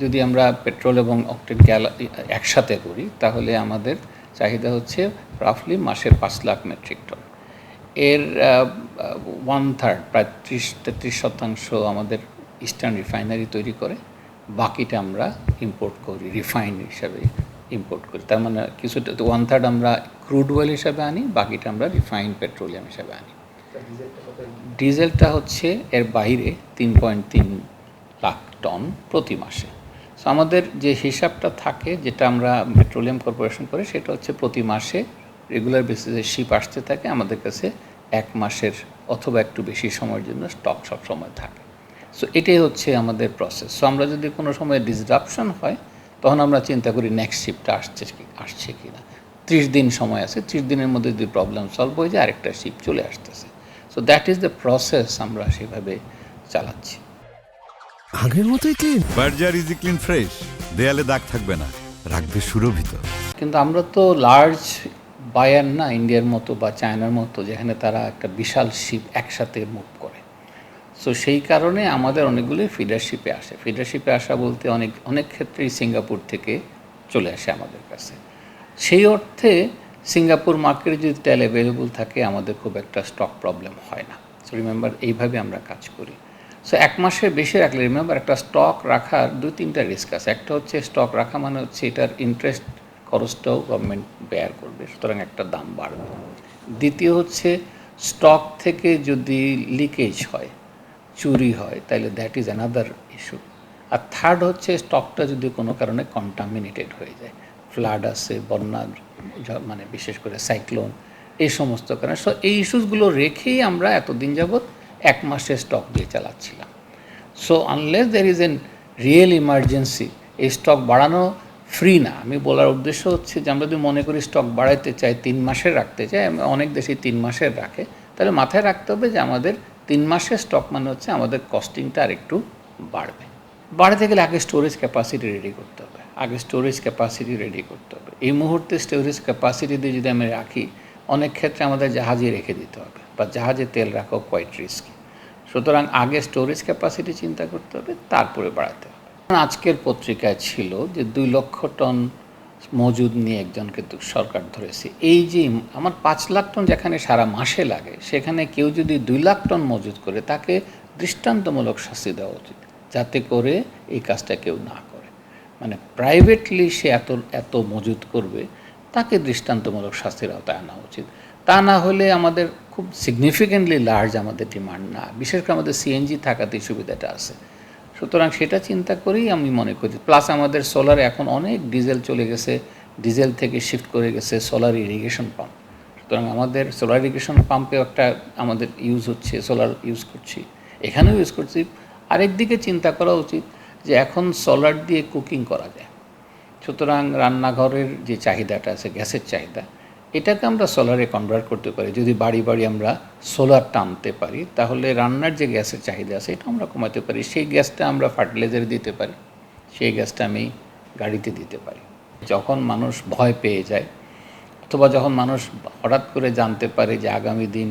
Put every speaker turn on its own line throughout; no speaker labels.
যদি আমরা পেট্রোল এবং অকটেন একসাথে করি তাহলে আমাদের চাহিদা হচ্ছে রাফলি মাসে 5 লাখ মেট্রিক টন। এর 1/3 প্রায় 33% আমাদের ইস্টার্ন রিফাইনারি তৈরি করে, বাকিটা আমরা ইম্পোর্ট করি, রিফাইন হিসাবে ইম্পোর্ট করি। তার মানে কিছুটা 1/3 আমরা ক্রুড অয়েল হিসাবে আনি, বাকিটা আমরা রিফাইন পেট্রোলিয়াম হিসাবে আনি। ডিজেলটা হচ্ছে এর বাইরে 3.3 লাখ টন প্রতি মাসে। সো আমাদের যে হিসাবটা থাকে, যেটা আমরা পেট্রোলিয়াম কর্পোরেশন করে, সেটা হচ্ছে প্রতি মাসে রেগুলার বেসিসে শিপ আসতে থাকে আমাদের কাছে 1 মাসের অথবা একটু বেশি সময়ের জন্য স্টক সব সময় থাকে। সো এটাই হচ্ছে আমাদের প্রসেস। সো আমরা যদি কোনো সময় ডিসরাপশন হয় তখন আমরা চিন্তা করি নেক্সট শিপটা আসছে কি না। 30 দিন সময় আছে, 30 দিনের মধ্যে যদি প্রবলেম সলভ হয়ে যায় আরেকটা শিপ চলে আসতেছে। So that is the process, আমরা সেভাবে চালাচ্ছি।
আগের মতোই clean.
Berger easy clean fresh, দেয়ালে দাগ থাকবে না, রাখবে সুরভিত।
কিন্তু আমরা তো লার্জ বায়ার না, ইন্ডিয়ার মতো বা চায়নার মতো, যেখানে তারা একটা বিশাল শিপ একসাথে মুভ করে। সো সেই কারণে আমাদের অনেকগুলোই ফিডারশিপে আসে। ফিডারশিপে আসা বলতে অনেক ক্ষেত্রেই সিঙ্গাপুর থেকে চলে আসে আমাদের কাছে। সেই অর্থে সিঙ্গাপুর মার্কেটে যদি তেল অ্যাভেলেবল থাকে আমাদের খুব একটা স্টক প্রবলেম হয় না। সো রিমেম্বার, এইভাবে আমরা কাজ করি। সো 1 মাসের বেশি রাখলে, রিমেম্বার, একটা স্টক রাখার 2-3টা রিস্ক আছে। একটা হচ্ছে স্টক রাখা মানে হচ্ছে এটার ইন্টারেস্ট খরচটাও গভর্নমেন্ট বেয়ার করবে, সুতরাং একটা দাম বাড়বে। দ্বিতীয় হচ্ছে স্টক থেকে যদি লিকেজ হয়, চুরি হয়, তাহলে দ্যাট ইজ অ্যানাদার ইস্যু। আর থার্ড হচ্ছে স্টকটা যদি কোনো কারণে কন্টামিনেটেড হয়ে যায়, ফ্লাড আছে, বন্যার মানে বিশেষ করে সাইক্লোন, এই সমস্ত কারণে। সো এই ইস্যুসগুলো রেখেই আমরা এতদিন যাবৎ 1 মাসের স্টক দিয়ে চালাচ্ছিলাম। So unless there is an real emergency, এই স্টক বাড়ানো ফ্রি না। আমি বলার উদ্দেশ্য হচ্ছে যে আমরা যদি মনে করি স্টক বাড়াইতে চাই, 3 মাসের রাখতে চাই, অনেক দেশেই 3 মাসের রাখে, তাহলে মাথায় রাখতে হবে যে আমাদের 3 মাসের স্টক মানে হচ্ছে আমাদের কস্টিংটা আর একটু বাড়বে। বাড়াতে গেলে আগে স্টোরেজ ক্যাপাসিটি রেডি করতে হবে, এই মুহূর্তে স্টোরেজ ক্যাপাসিটি দিয়ে যদি আমি রাখি, অনেক ক্ষেত্রে আমাদের জাহাজে রেখে দিতে হবে, বা জাহাজে তেল রাখাও কোয়াইট রিস্কি। সুতরাং আগে স্টোরেজ ক্যাপাসিটি চিন্তা করতে হবে, তারপরে বাড়াতে হবে। আজকের পত্রিকায় ছিল যে 2 লক্ষ টন মজুদ নিয়ে একজনকে সরকার ধরেছে। এই যে আমার 5 লাখ টন যেখানে সারা মাসে লাগে, সেখানে কেউ যদি 2 লাখ টন মজুদ করে, তাকে দৃষ্টান্তমূলক শাস্তি দেওয়া উচিত, যাতে করে এই কাজটা কেউ না করে। মানে প্রাইভেটলি সে এত মজুদ করবে, তাকে দৃষ্টান্তমূলক শাস্তির আওতায় আনা উচিত। তা না হলে আমাদের খুব সিগনিফিকেন্টলি লার্জ আমাদের ডিমান্ড না, বিশেষ করে আমাদের সিএনজি থাকাতে সুবিধাটা আছে। সুতরাং সেটা চিন্তা করেই আমি মনে করি। প্লাস আমাদের সোলারে এখন অনেক ডিজেল চলে গেছে, ডিজেল থেকে শিফট করে গেছে সোলার ইরিগেশন পাম্প। সুতরাং আমাদের সোলার ইরিগেশন পাম্পেও একটা আমাদের ইউজ হচ্ছে, সোলার ইউজ করছি, এখানেও ইউজ করছি। আরেকদিকে চিন্তা করা উচিত যে এখন সোলার দিয়ে কুকিং করা যায়। সুতরাং রান্নাঘরের যে চাহিদাটা আছে, গ্যাসের চাহিদা, এটাকে আমরা সোলারে কনভার্ট করতে পারি। যদি বাড়ি বাড়ি আমরা সোলার টানতে পারি, তাহলে রান্নার যে গ্যাসের চাহিদা আছে এটা আমরা কমাতে পারি। সেই গ্যাসটা আমরা ফার্টিলাইজারে দিতে পারি, সেই গ্যাসটা আমি গাড়িতে দিতে পারি। যখন মানুষ ভয় পেয়ে যায়, অথবা যখন মানুষ হঠাৎ করে জানতে পারে যে আগামী দিন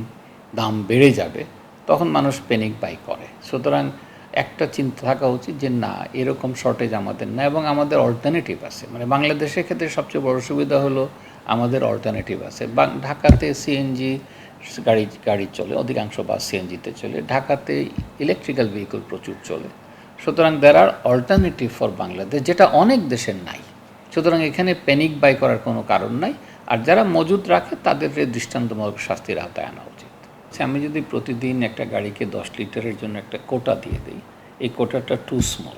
দাম বেড়ে যাবে, তখন মানুষ প্যানিক বাই করে। সুতরাং একটা চিন্তা থাকা উচিত যে না, এরকম শর্টেজ আমাদের না, এবং আমাদের অল্টারনেটিভ আছে। মানে বাংলাদেশের ক্ষেত্রে সবচেয়ে বড় সুবিধা হলো আমাদের অল্টারনেটিভ আছে। ঢাকাতে সিএনজি গাড়ি চলে, অধিকাংশ বাস সিএনজিতে চলে। ঢাকাতে ইলেকট্রিক্যাল ভেহিকল প্রচুর চলে। সুতরাং দেয়ার আর অল্টারনেটিভ ফর বাংলাদেশ, যেটা অনেক দেশের নাই। সুতরাং এখানে প্যানিক বাই করার কোনো কারণ নাই। আর যারা মজুদ রাখে তাদের দৃষ্টান্তমূলক শাস্তির আওতায় আনা উচিত। আমি যদি প্রতিদিন একটা গাড়িকে 10 লিটারের জন্য একটা কোটা দিয়ে দিই, এই কোটাটা টু স্মল,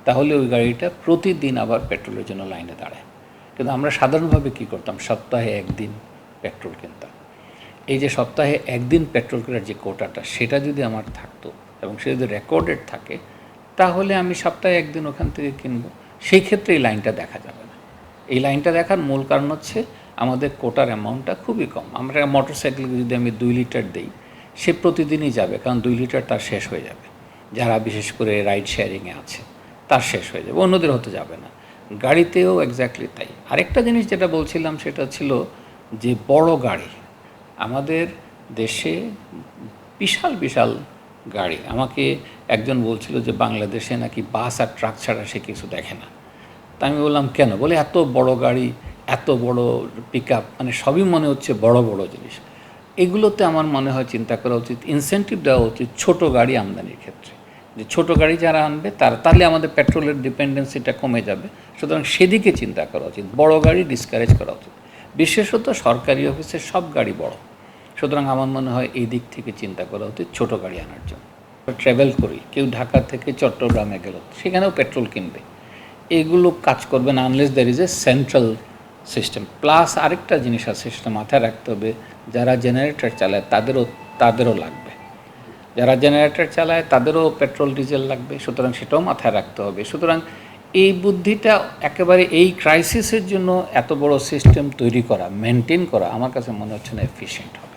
তাহলে ওই গাড়িটা প্রতিদিন আবার পেট্রোলের জন্য লাইনে দাঁড়ায়। কিন্তু আমরা সাধারণভাবে কী করতাম, সপ্তাহে 1 দিন পেট্রোল কিনতাম। এই যে সপ্তাহে 1 দিন পেট্রোল কেনার যে কোটাটা, সেটা যদি আমার থাকতো এবং সেটা যদি রেকর্ডেড থাকে, তাহলে আমি সপ্তাহে 1 দিন ওখান থেকে কিনবো। সেই ক্ষেত্রে এই লাইনটা দেখা যাবে না। এই লাইনটা দেখার মূল কারণ হচ্ছে আমাদের কোটার অ্যামাউন্টটা খুবই কম। আমরা মোটরসাইকেলকে যদি আমি 2 লিটার দিই, সে প্রতিদিনই যাবে, কারণ 2 লিটার তার শেষ হয়ে যাবে। যারা বিশেষ করে রাইড শেয়ারিংয়ে আছে তার শেষ হয়ে যাবে, অন্যদের হতে যাবে না। গাড়িতেও এক্স্যাক্টলি তাই। আরেকটা জিনিস যেটা বলছিলাম সেটা ছিল যে বড় গাড়ি, আমাদের দেশে বিশাল বিশাল গাড়ি। আমাকে একজন বলছিল যে বাংলাদেশে নাকি বাস আর ট্রাক ছাড়া সে কিছু দেখে না। তা আমি বললাম কেন? বলে এত বড় গাড়ি, এত বড় পিকআপ, মানে সবই মনে হচ্ছে বড় বড় জিনিস। এগুলোতে আমার মনে হয় চিন্তা করা উচিত, ইনসেন্টিভ দেওয়া উচিত ছোট গাড়ি আমদানির ক্ষেত্রে, যে ছোট গাড়ি যারা আনবে তারা, তাহলে আমাদের পেট্রোলের ডিপেন্ডেন্সিটা কমে যাবে। সুতরাং সেদিকে চিন্তা করা উচিত, বড় গাড়ি ডিসকারেজ করা উচিত। বিশেষত সরকারি অফিসের সব গাড়ি বড়, সুতরাং আমার মনে হয় এই দিক থেকে চিন্তা করা উচিত ছোট গাড়ি আনার জন্য। ট্রাভেল করি, কেউ ঢাকা থেকে চট্টগ্রামে গেল, সেখানেও পেট্রোল কিনবে, এগুলো কাজ করবে না unless there is a central system. Plus আরেকটা জিনিস আছে, সেটা মাথায় রাখতে হবে, যারা জেনারেটর চালায় তাদেরও লাগবে, যারা জেনারেটর চালায় তাদেরও পেট্রোল ডিজেল লাগবে, সুতরাং সেটাও মাথায় রাখতে হবে। সুতরাং এই বুদ্ধিটা একেবারে এই ক্রাইসিসের জন্য এত বড় সিস্টেম তৈরি করা, মেনটেন করা, আমার কাছে মনে হচ্ছে না এফিশিয়েন্ট হবে।